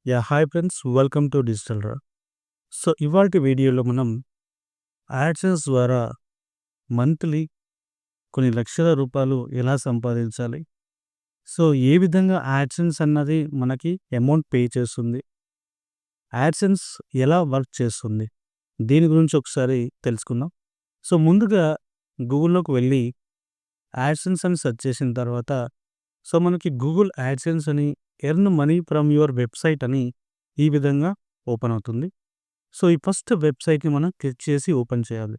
Hi friends, welcome to digital రా. So ఇవాల్టి వీడియోలో మనం యాడ్సెన్స్ ద్వారా మంత్లీ కొన్ని లక్షల రూపాయలు ఎలా సంపాదించాలి, సో ఏ విధంగా యాడ్సెన్స్ అన్నది మనకి అమౌంట్ పే చేస్తుంది, యాడ్సెన్స్ ఎలా వర్క్ చేస్తుంది, దీని గురించి ఒకసారి తెలుసుకుందాం. సో ముందుగా గూగుల్లోకి వెళ్ళి యాడ్సెన్స్ అని సెర్చ్ చేసిన తర్వాత సో మనకి గూగుల్ యాడ్సెన్స్ అని earn money from your website అని ఈ విధంగా ఓపెన్ అవుతుంది. సో ఈ ఫస్ట్ వెబ్సైట్ని మనం క్లిక్ చేసి ఓపెన్ చేయాలి.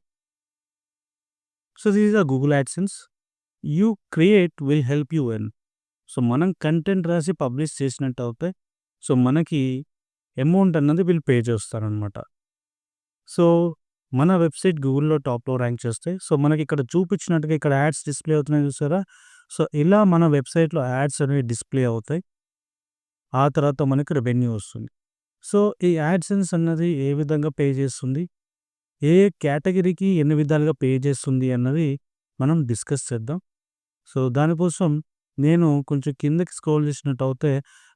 So this is Google AdSense. You create will help you earn. So మనం కంటెంట్ రాసి పబ్లిష్ చేసినట్టు అవుతాయి. సో మనకి అమౌంట్ అన్నది వీళ్ళు పే చేస్తారనమాట. సో మన వెబ్సైట్ గూగుల్లో టాప్లో ర్యాంక్ చేస్తే సో మనకి ఇక్కడ చూపించినట్టుగా ఇక్కడ యాడ్స్ డిస్ప్లే అవుతున్నాయి చూసారా. సో ఇలా మన వెబ్సైట్లో యాడ్స్ అనేవి డిస్ప్లే అవుతాయి. ఆ తర్వాత మనకి రెవెన్యూ వస్తుంది. సో ఈ యాడ్సెన్స్ అన్నది ఏ విధంగా పే చేస్తుంది, ఏ కేటగిరీకి ఎన్ని విధాలుగా పే చేస్తుంది అన్నది మనం డిస్కస్ చేద్దాం. సో దానికోసం నేను కొంచెం కిందకి స్క్రోల్ చేసినట్టు అయితే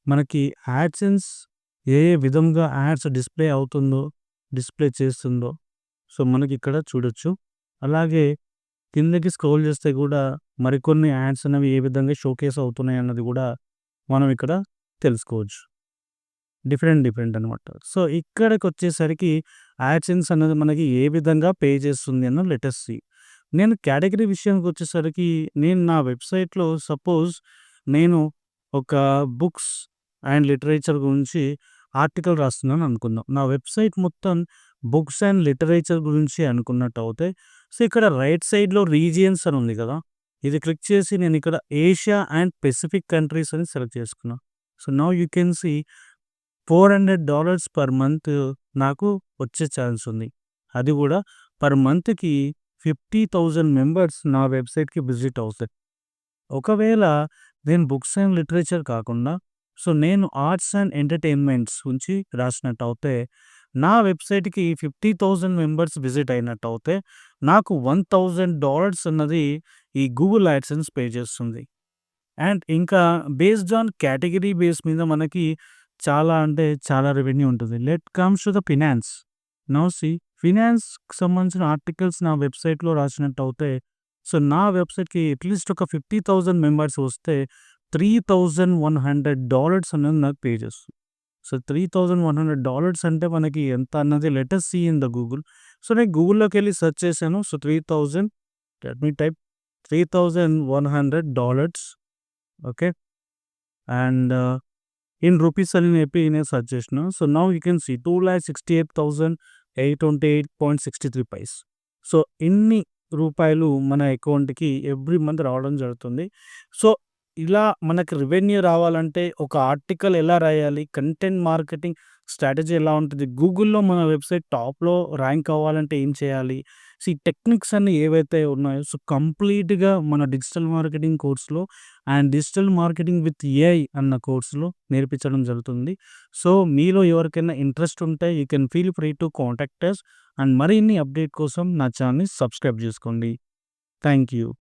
మనకి యాడ్సెన్స్ ఏ ఏ విధంగా యాడ్స్ డిస్ప్లే చేస్తుందో సో మనకి ఇక్కడ చూడొచ్చు. అలాగే కిందకి స్క్రోల్ చేస్తే కూడా మరికొన్ని యాడ్స్ అనేవి ఏ విధంగా షోకేస్ అవుతున్నాయి అన్నది కూడా మనం ఇక్కడ తెలుసుకోవచ్చు. డిఫరెంట్ అనమాట. సో ఇక్కడికొచ్చేసరికి యాడ్సెన్స్ అనేది మనకి ఏ విధంగా పే చేస్తుంది అన్న లెట్ అస్ సీ. నేను కేటగిరీ విషయానికొచ్చేసరికి నేను నా వెబ్‌సైట్‌లో సపోజ్ నేను ఒక బుక్స్ అండ్ లిటరేచర్ గురించి ఆర్టికల్ రాస్తున్నాను అనుకుందాం. నా వెబ్‌సైట్ మొత్తం బుక్స్ అండ్ లిటరేచర్ గురించి అనుకున్నట్టయితే సో ఇక్కడ రైట్ సైడ్‌లో రీజియన్స్ అని ఉంది కదా. ఇది క్లిక్ చేసి నేను ఇక్కడ ఏషియా అండ్ పెసిఫిక్ కంట్రీస్ అని సెలెక్ట్ చేసుకున్నా. So now you can see $400 per month నాకు వచ్చే ఛాన్స్ ఉంది. అది కూడా పర్ మంత్‌కి 50,000 మెంబర్స్ నా వెబ్‌సైట్‌కి విజిట్ అవుతారు. ఒకవేళ నేను బుక్స్ అండ్ లిటరేచర్ కాకుండా సో నేను ఆర్ట్స్ అండ్ ఎంటర్‌టైన్‌మెంట్స్ గురించి రాసినట్టయితే నా వెబ్‌సైట్‌కి 50,000 మెంబర్స్ విజిట్ అయినట్టయితే నాకు $1,000 అన్నది ఈ గూగుల్ యాడ్సెన్స్ పే చేస్తుంది. అండ్ ఇంకా బేస్డ్ ఆన్ కేటగిరీ బేస్ మీద మనకి చాలా అంటే చాలా రెవెన్యూ ఉంటుంది. Let comes to the finance. Now see ఫినాన్స్‌కి సంబంధించిన ఆర్టికల్స్ నా వెబ్‌సైట్‌లో రాసినట్టయితే సో నా వెబ్‌సైట్‌కి అట్‌లీస్ట్ ఒక 50,000 మెంబర్స్ వస్తే $3,100 అనేది నాకు పే చేస్తుంది. సో $3,100 అంటే మనకి ఎంత అన్నది let us see in the Google. So నేను గూగుల్‌లోకెళ్ళి సెర్చ్ చేశాను. So 3000 let me type $3,100 okay. And in rupees అని చెప్పి నేను సెర్చ్ చేసిన. So now you can see 2,68,828.63 so ఇన్ని రూపాయలు మన అకౌంట్‌కి ఎవ్రీ మంత్ రావడం జరుగుతుంది. సో ఇలా మనకి రెవెన్యూ రావాలంటే ఒక ఆర్టికల్ ఎలా రాయాలి, కంటెంట్ మార్కెటింగ్ స్ట్రాటజీ ఎలా ఉంటుంది, గూగుల్‌లో మన వెబ్‌సైట్ టాప్‌లో ర్యాంక్ అవ్వాలంటే ఏం చేయాలి, సో ఈ టెక్నిక్స్ అన్నీ ఏవైతే ఉన్నాయో సో కంప్లీట్‌గా మన డిజిటల్ మార్కెటింగ్ కోర్స్‌లో and digital marketing with AI అన్న కోర్సులో నేర్పించడం జరుగుతుంది. సో మీలో ఎవరికైనా ఇంట్రెస్ట్ ఉంటే you can feel free to contact us. And మరిన్ని అప్డేట్ కోసం నా ఛానల్‌ని సబ్స్క్రైబ్ చేసుకోండి. Thank you.